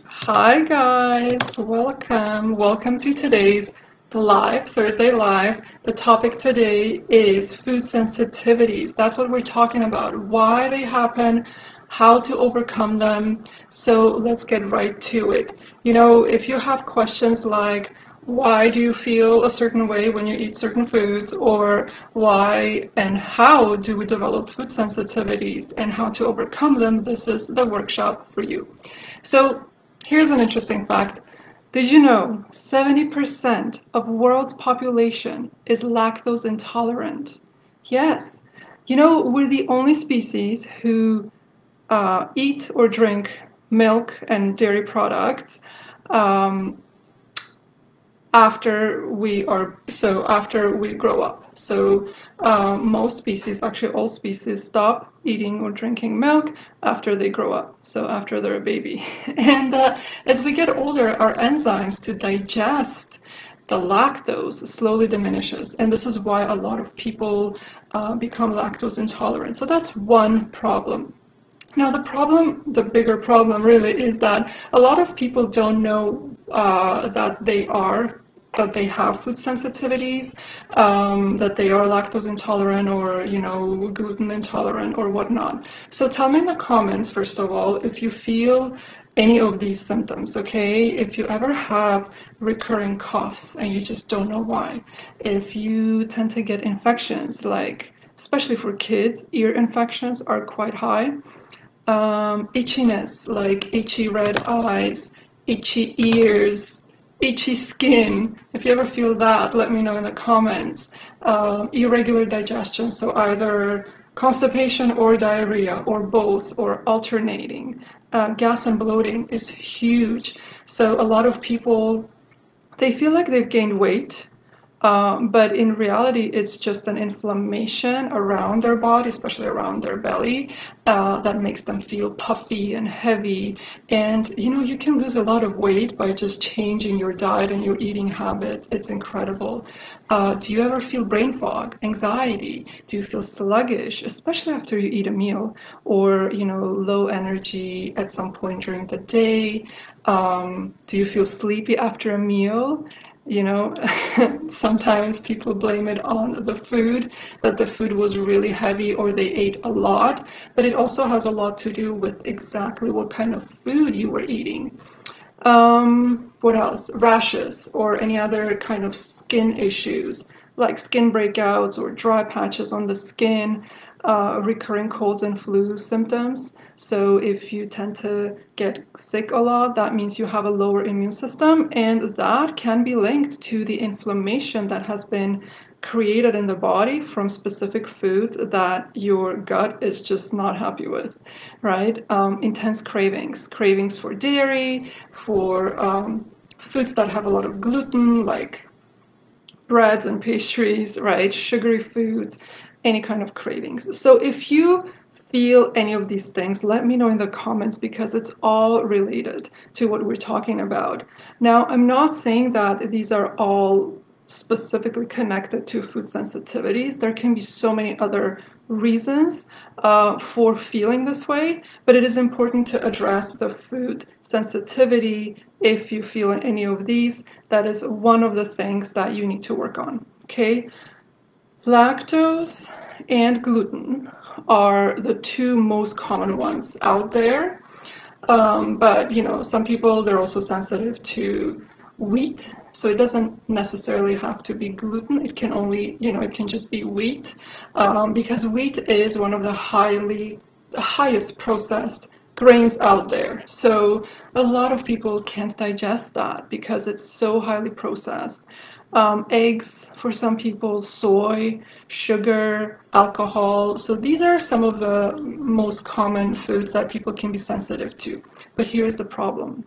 Hi guys, welcome to today's Thursday live. The topic today is food sensitivities. That's what we're talking about, why they happen, how to overcome them. So let's get right to it. If you have questions like, why do you feel a certain way when you eat certain foods, or why and how do we develop food sensitivities and how to overcome them, this is the workshop for you. So here's an interesting fact. Did you know 70% of world's population is lactose intolerant? Yes. We're the only species who eat or drink milk and dairy products um, after we grow up. So most species, actually all species, stop eating or drinking milk after they grow up, so after they're a baby. And as we get older, our enzymes to digest the lactose slowly diminishes, and this is why a lot of people become lactose intolerant. So that's one problem. Now, the bigger problem really is that a lot of people don't know that they have food sensitivities, that they are lactose intolerant or, gluten intolerant or whatnot. So tell me in the comments, first of all, if you feel any of these symptoms, okay? If you ever have recurring coughs and you just don't know why. If you tend to get infections, like, especially for kids, ear infections are quite high. Itchiness, like itchy red eyes, itchy ears, itchy skin. If you ever feel that, let me know in the comments. Irregular digestion, so either constipation or diarrhea, or both, or alternating. Gas and bloating is huge. So a lot of people, they feel like they've gained weight, but in reality, it's just an inflammation around their body, especially around their belly, that makes them feel puffy and heavy. And you can lose a lot of weight by just changing your diet and your eating habits. It's incredible. Do you ever feel brain fog, anxiety? Do you feel sluggish, especially after you eat a meal, or low energy at some point during the day? Do you feel sleepy after a meal? you know Sometimes people blame it on the food, that the food was really heavy or they ate a lot, but it also has a lot to do with exactly what kind of food you were eating. What else? Rashes or any other kind of skin issues, like skin breakouts or dry patches on the skin, recurring colds and flu symptoms. So if you tend to get sick a lot, that means you have a lower immune system, and that can be linked to the inflammation that has been created in the body from specific foods that your gut is just not happy with, right? Intense cravings for dairy, for foods that have a lot of gluten, like breads and pastries, right? Sugary foods, any kind of cravings. So if you feel any of these things, let me know in the comments, because it's all related to what we're talking about. Now, I'm not saying that these are all specifically connected to food sensitivities. There can be so many other reasons for feeling this way, but it is important to address the food sensitivity. If you feel any of these, that is one of the things that you need to work on, okay? Lactose and gluten are the two most common ones out there. But some people, they're also sensitive to wheat, so it doesn't necessarily have to be gluten. It can only, it can just be wheat, because wheat is one of the highest processed grains out there. So a lot of people can't digest that because it's so highly processed. Eggs for some people, soy, sugar, alcohol. So these are some of the most common foods that people can be sensitive to. But here's the problem.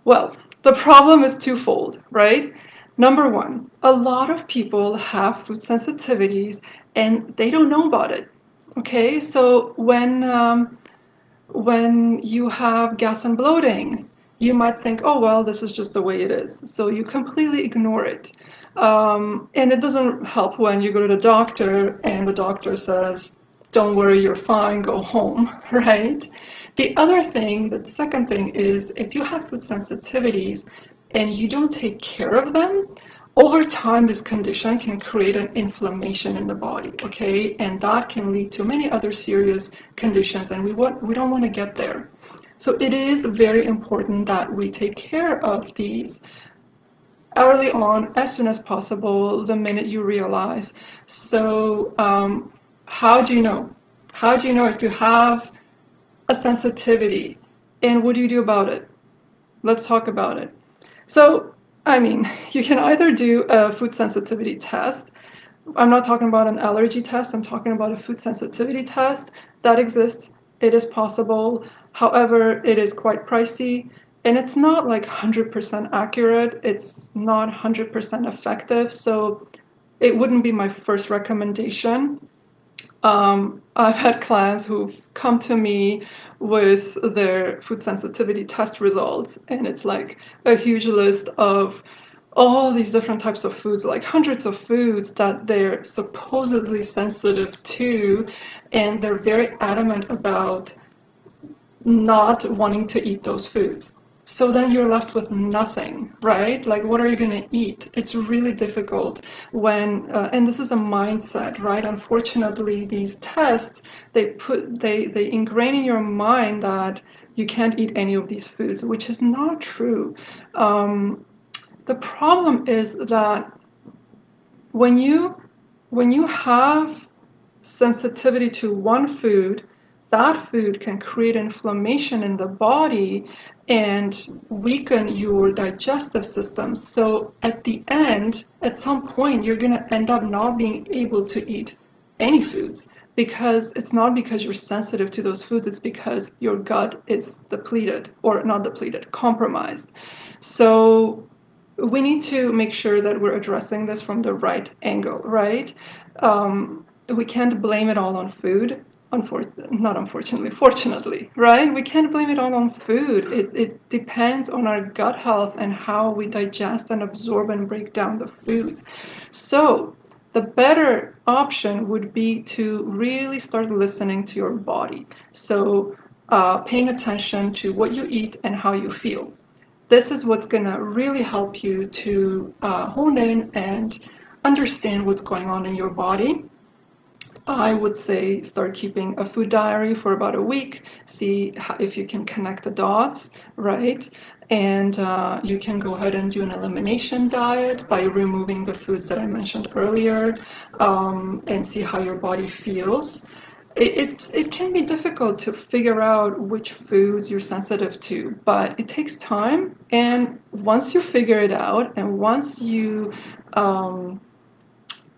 Well, the problem is twofold, right? Number one, a lot of people have food sensitivities and they don't know about it. Okay, so when you have gas and bloating, you might think, oh, well, this is just the way it is. So you completely ignore it. And it doesn't help when you go to the doctor and the doctor says, don't worry, you're fine, go home, right? The other thing, the second thing is if you have food sensitivities and you don't take care of them, over time this condition can create an inflammation in the body, okay? And that can lead to many other serious conditions, and we don't want to get there. So it is very important that we take care of these early on, as soon as possible, the minute you realize. So how do you know? How do you know if you have a sensitivity, and what do you do about it? Let's talk about it. So, I mean, you can either do a food sensitivity test. I'm not talking about an allergy test, I'm talking about a food sensitivity test that exists. It is possible. However, it is quite pricey, and it's not like 100% accurate. It's not 100% effective. So it wouldn't be my first recommendation. I've had clients who've come to me with their food sensitivity test results, and it's like a huge list of all these different types of foods, like hundreds of foods that they're supposedly sensitive to, and they're very adamant about not wanting to eat those foods. So then you're left with nothing, right? Like, what are you going to eat? It's really difficult when, and this is a mindset, right? Unfortunately, these tests, they ingrain in your mind that you can't eat any of these foods, which is not true. The problem is that when you have sensitivity to one food, that food can create inflammation in the body and weaken your digestive system. So at the end, at some point, you're going to end up not being able to eat any foods, because it's not because you're sensitive to those foods, it's because your gut is depleted, or not depleted, compromised. So we need to make sure that we're addressing this from the right angle, right? We can't blame it all on food. Not unfortunately, fortunately, right? We can't blame it all on food. It depends on our gut health and how we digest and absorb and break down the foods. So the better option would be to really start listening to your body. So paying attention to what you eat and how you feel. This is what's going to really help you to hone in and understand what's going on in your body. I would say start keeping a food diary for about a week, see if you can connect the dots, right? And you can go ahead and do an elimination diet by removing the foods that I mentioned earlier, and see how your body feels. It can be difficult to figure out which foods you're sensitive to, but it takes time. And once you figure it out, and once you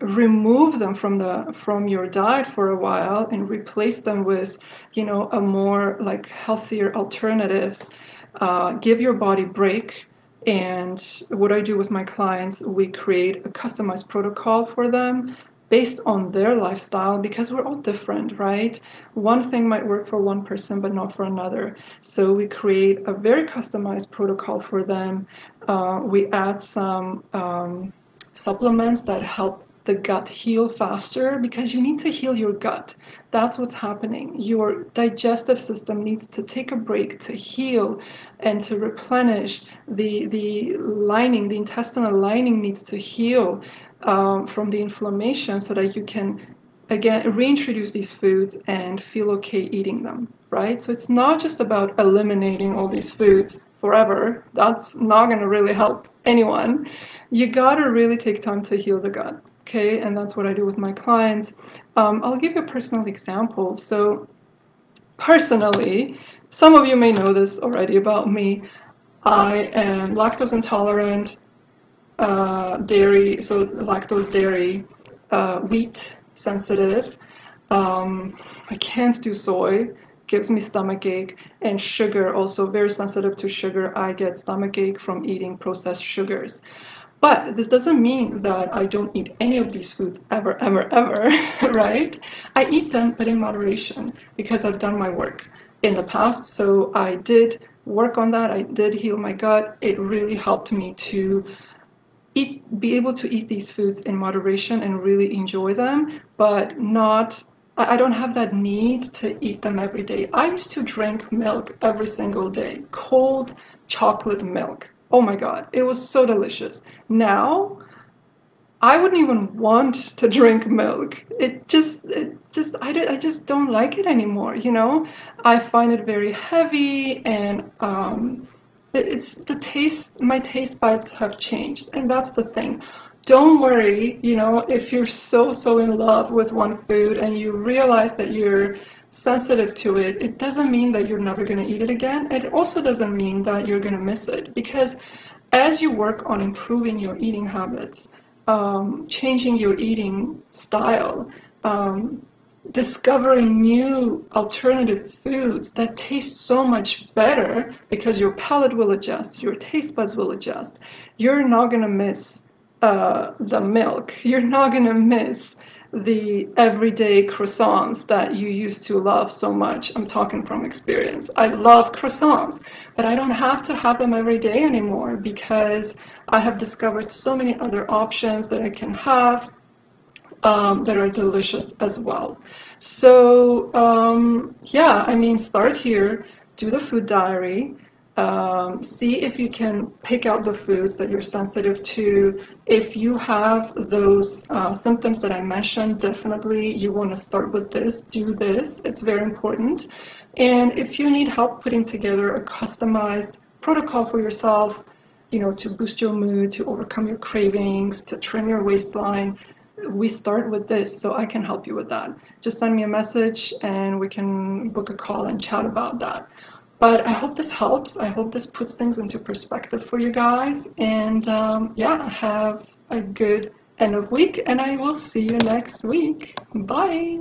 remove them from your diet for a while and replace them with, a more like healthier alternatives, give your body break. And what I do with my clients, we create a customized protocol for them based on their lifestyle, because we're all different, right? One thing might work for one person but not for another. So we create a very customized protocol for them. We add some supplements that help the gut heal faster, because you need to heal your gut. That's what's happening. Your digestive system needs to take a break to heal and to replenish. The lining, the intestinal lining needs to heal from the inflammation, so that you can again reintroduce these foods and feel okay eating them, right? So it's not just about eliminating all these foods forever. That's not going to really help anyone. You got to really take time to heal the gut. Okay, and that's what I do with my clients. I'll give you a personal example. So personally, some of you may know this already about me. I am lactose intolerant, dairy, so lactose, dairy, wheat sensitive. I can't do soy, gives me stomach ache, and sugar, also very sensitive to sugar. I get stomach ache from eating processed sugars. But this doesn't mean that I don't eat any of these foods ever, ever, ever, right? I eat them, but in moderation, because I've done my work in the past. So I did work on that. I did heal my gut. It really helped me to be able to eat these foods in moderation and really enjoy them, but not I don't have that need to eat them every day. I used to drink milk every single day, cold chocolate milk. Oh my God, it was so delicious. Now, I wouldn't even want to drink milk. I just don't like it anymore, you know? I find it very heavy and it's the taste, my taste buds have changed. And that's the thing. Don't worry, you know, if you're so in love with one food and you realize that you're sensitive to it, it doesn't mean that you're never going to eat it again. It also doesn't mean that you're going to miss it because as you work on improving your eating habits, changing your eating style, discovering new alternative foods that taste so much better because your palate will adjust, your taste buds will adjust. You're not going to miss the milk. You're not going to miss the everyday croissants that you used to love so much. I'm talking from experience. I love croissants, but I don't have to have them every day anymore because I have discovered so many other options that I can have that are delicious as well. So yeah, I mean, start here, do the food diary, see if you can pick out the foods that you're sensitive to. If you have those symptoms that I mentioned, definitely you want to start with this, do this, it's very important. And if you need help putting together a customized protocol for yourself, you know, to boost your mood, to overcome your cravings, to trim your waistline, we start with this, so I can help you with that. Just send me a message and we can book a call and chat about that. But I hope this helps. I hope this puts things into perspective for you guys. And yeah, have a good end of week, and I will see you next week. Bye.